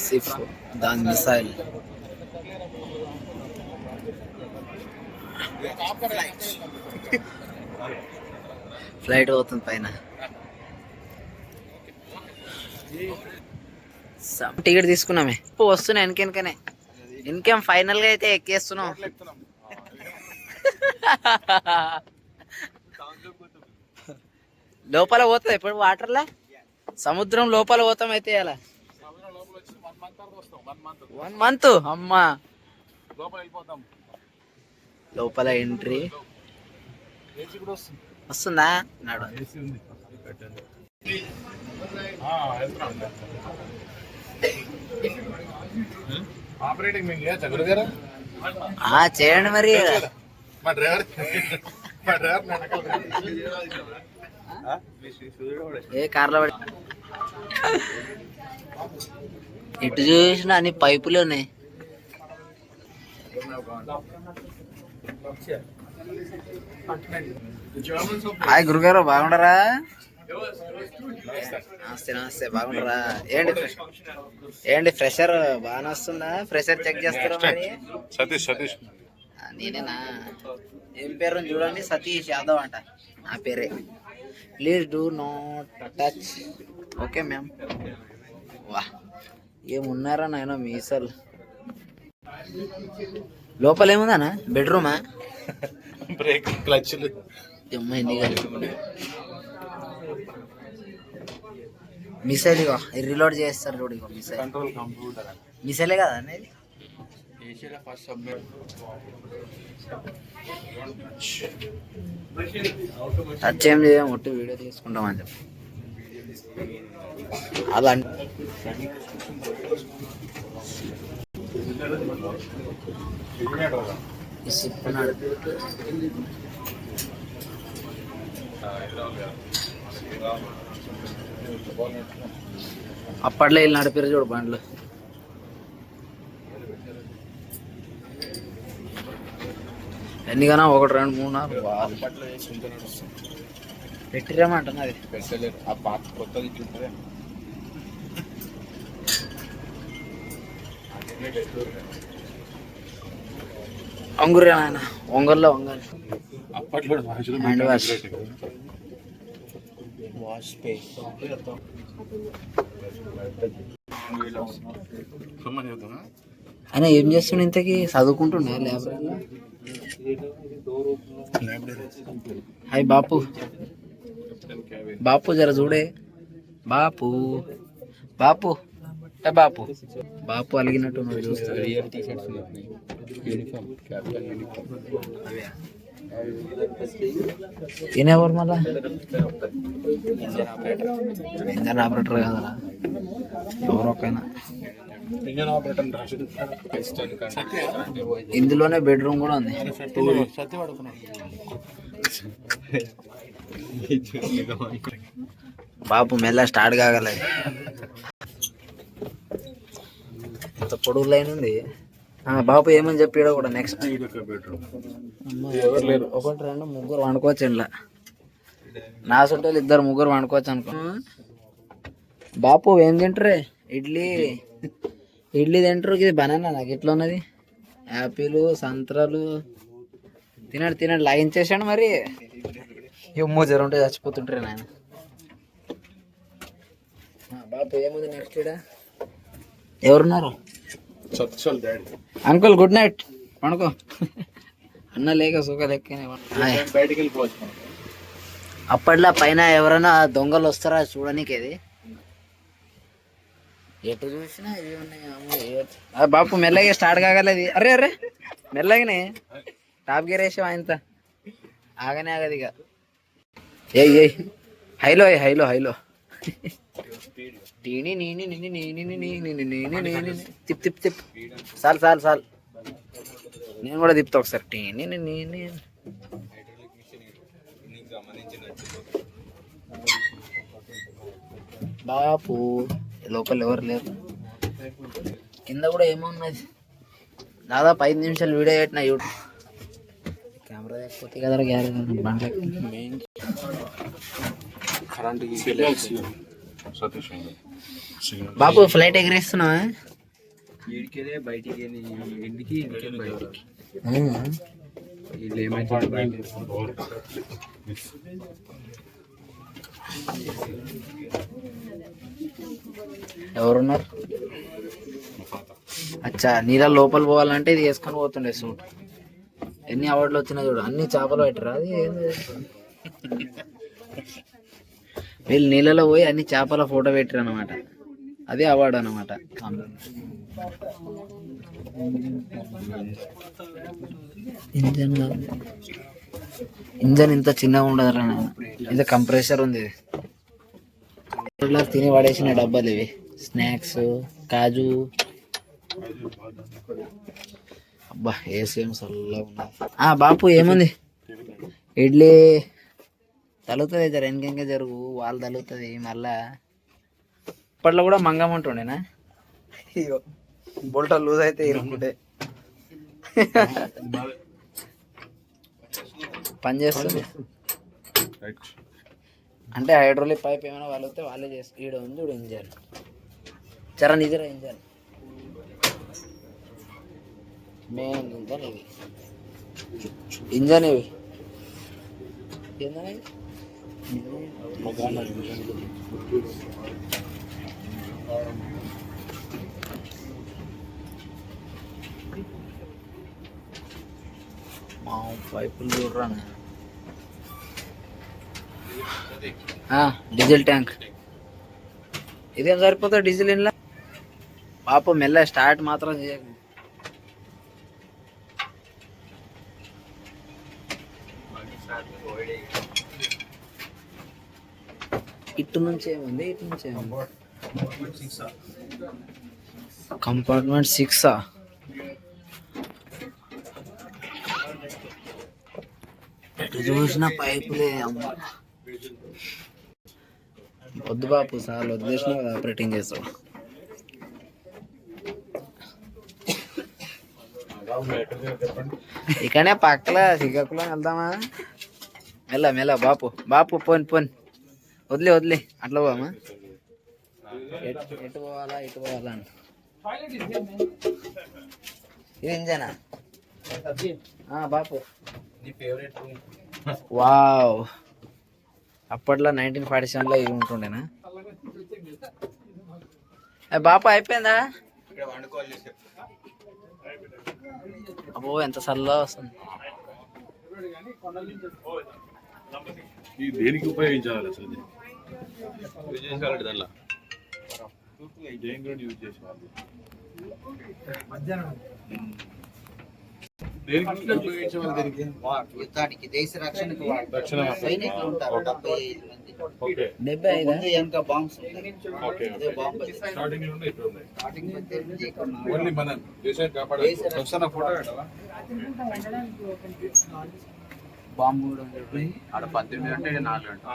సిఫ్ దాని missile flight పోతుంది పైన. టికెట్ తీసుకున్నామే వస్తున్నాయి వెనకెనకనే. ఇంకేం ఫైనల్ గా అయితే ఎక్కేస్తున్నాం. లోపల పోతుంది ఎప్పుడు వాటర్లా, సముద్రం లోపల పోతాం అయితే అలా 1 month అమ్మా. లోపల ఎంట్రీ వస్తుందా నాడు. చేయండి మరి. ఏ కార్లో పడి ఎటు చూసినా అన్ని పైపులు ఉన్నాయి. హాయ్ గురుగారు, బాగుండరా? నమస్తే నమస్తే, బాగుండరా? ఏంటి ఫ్రెషర్ బాగానే వస్తుందా? ఫ్రెషర్ చెక్ చేస్తారా మరి? సతీష్ నేనేనా? ఏం పేరు చూడండి, సతీష్ యాదవ్ అంట నా పేరే. Please do not touch. Okay ma'am. వా ఏమున్నారా నాయన మీసలు. లోపల ఏముందనా? బెడ్రూమా? బ్రేక్ క్లచ్లు మిసైల్ ఇగో రీలోడ్ చేస్తారు చూడు. ఇగో మిసైల్ మిసైలే కదా అనేది. టచ్ ఏం చేయం, ఒట్టి వీడియో తీసుకుంటామని చెప్పి అలా ఇస్తున్నాడు. అప్పట్లో వీళ్ళు నడిపారు చూడు బండ్లు. ఎన్నికనా 1 2 3 4 పెట్టిరేమంటున్నది. అంగురే నాయన, ఒంగోల్లో వంగాలి. హ్యాండ్ వాష్ ఆయన ఏం చేస్తుండే ఇంతకీ? చదువుకుంటుండే లైబ్రరీలో. హాయ్ బాపు. బాపు జర చూడే. బాపు బాపు బాపు బాపు అలిగినట్టు చూస్తాడు. ఈయనెవరు మళ్ళా? ఇంజన్ ఆపరేటర్ కదరా, ఎవరొకైనా. ఇందులోనే బెడ్రూమ్ కూడా ఉంది. బాపు మెల్ల స్టార్ట్ కాగలదు. ఎంత పొడుగు లైన్ ఉంది. బాపు ఏమని చెప్పాడో కూడా. నెక్స్ట్ 1 2 3 వండుకోవచ్చు ఇంట్లో. నా సొంటలు 2 3 వండుకోవచ్చు అనుకో. బాపు ఏం తింటారే? ఇడ్లీ తింటారు. ఇది బనానా నాకు ఎట్లా ఉన్నది? యాపిల్ సంత్రాలు తినడు లాగించేసాడు మరి. ఎమ్మో జ్వరం ఉంటే చచ్చిపోతుంటారే నాయన. బాపు ఏముంది నెక్స్ట్? ఇక్కడ ఎవరున్నారు? అంకుల్ గుడ్ నైట్, పడుకో. అన్న లేక సుఖ లెక్కనే. అప్పట్లో పైన ఎవరైనా దొంగలు వస్తారా చూడడానికి? అది ఎటు చూసినా ఇవి ఉన్నాయి. బాపు మెల్లగా స్టార్ట్ కాగలది. అరే మెల్లగానే టాప్ గేర్ వేసావు ఆయనత. ఆగనే ఆగదు ఇక. ఏ హైలో తిప్ చాలు. నేను కూడా తిప్పుతా ఒకసారి. బాపు లోపల ఎవరు లేరు. కింద కూడా ఏమో ఉన్నది. దాదాపు 5 నిమిషాలు వీడియో పెట్టిన యూట్యూబ్. కెమెరా లేకపోతే కదా బండ్లకి. బాపు ఫ్లైట్ ఎగరేస్తున్నావా? వీడికెళ్ళే బయటికి ఇంటికి బయటికి ఉమ్. వీళ్ళు ఏమైతే ఎవరున్నారు? అచ్చా, నీళ్ళ లోపల పోవాలంటే ఇది వేసుకొని పోతుండే సూట్. ఎన్ని అవార్డులు వచ్చినా చూడు, అన్ని చేపలు పెట్టరా. అది ఏంది? వీళ్ళు నీళ్ళలో పోయి అన్ని చేపల ఫోటో పెట్టారు అనమాట. అదే అవార్డు అనమాట. ఇంజన్ ఇంజన్ ఇంత చిన్నగా ఉండదురా నాయన. ఇది కంప్రెసర్ ఉంది. ఇలా తిని పడేసిన డబ్బాలు ఇవి. స్నాక్స్, కాజు. అబ్బా ఏసేం చల్లగా ఉన్నది. బాపు ఏముంది? ఇడ్లీ తలుగుతుంది. జర వెనక జరుగు, వాళ్ళు తలుగుతుంది మళ్ళా. ఇప్పట్లో కూడా మంగమంటుండేనా? బోల్టా లూజ్ అయితే ఇరుక్కుంటే పని చేస్తుంది. అంటే హైడ్రోలిక్ పైప్ ఏమైనా వాళ్ళతో వాళ్ళే చేస్తారు. ఈడ ఉంది చూడు ఇంజన్. చరా నిజరా ఇంజన్, మెయిన్ ఇంజన్ ఇవి. ఇంజన్ ఇవి ఏందని మా పైపులు చూడరా. Diesel tank. ఇదేం సరిపోతుంది డీజిల్ ఇంట్లో? పాప మెల్ల స్టార్ట్ మాత్రం చేయకు. ఇటు నుంచి ఏముంది, ఇటు నుంచి ఏముంది? కంపార్ట్మెంట్ 6. ఎటు చూసిన పైపులే. అమ్మ వద్దు బాపు, సార్లు వదిలేసిన కదా ఆపరేటింగ్ చేస్తాడు. ఇక్కడనే పక్కల శ్రీకాకుళం వెళ్దామా? మెల్ల మెల్ల బాపు, బాపు పోని పోని, వదిలే అట్లా పోమా. ఎటు పోవాలా ఇటు పోవాలా అని. ఇది ఇంజనా బాపు? వావ్, అప్పట్లో 1947లో ఇవి ఉంటుండేనా? బాపు అయిపోయిందా? అబ్బో ఎంత చల్లగా వస్తుంది. దేనికి ఉపయోగించాలి అసలు? యుద్ధానికి, దేశ రక్షణకు రక్షణ సైనికులు ఉంటారు. 75 మంది. 75 ఇంకా బాంబ్స్ ఉంటాయి. అదే బాంబ్ స్టార్టింగ్ నుండి ఇప్పుడు ఉన్నాయి. స్టార్టింగ్ నుంచి ఓన్లీ మన దేశాన్ని కాపాడాలి. ఒకసారి ఫోటో పెట్టాలా? బాంబు కూడా ఉంది. ఆడ 18 అంటే 4 గంటలు.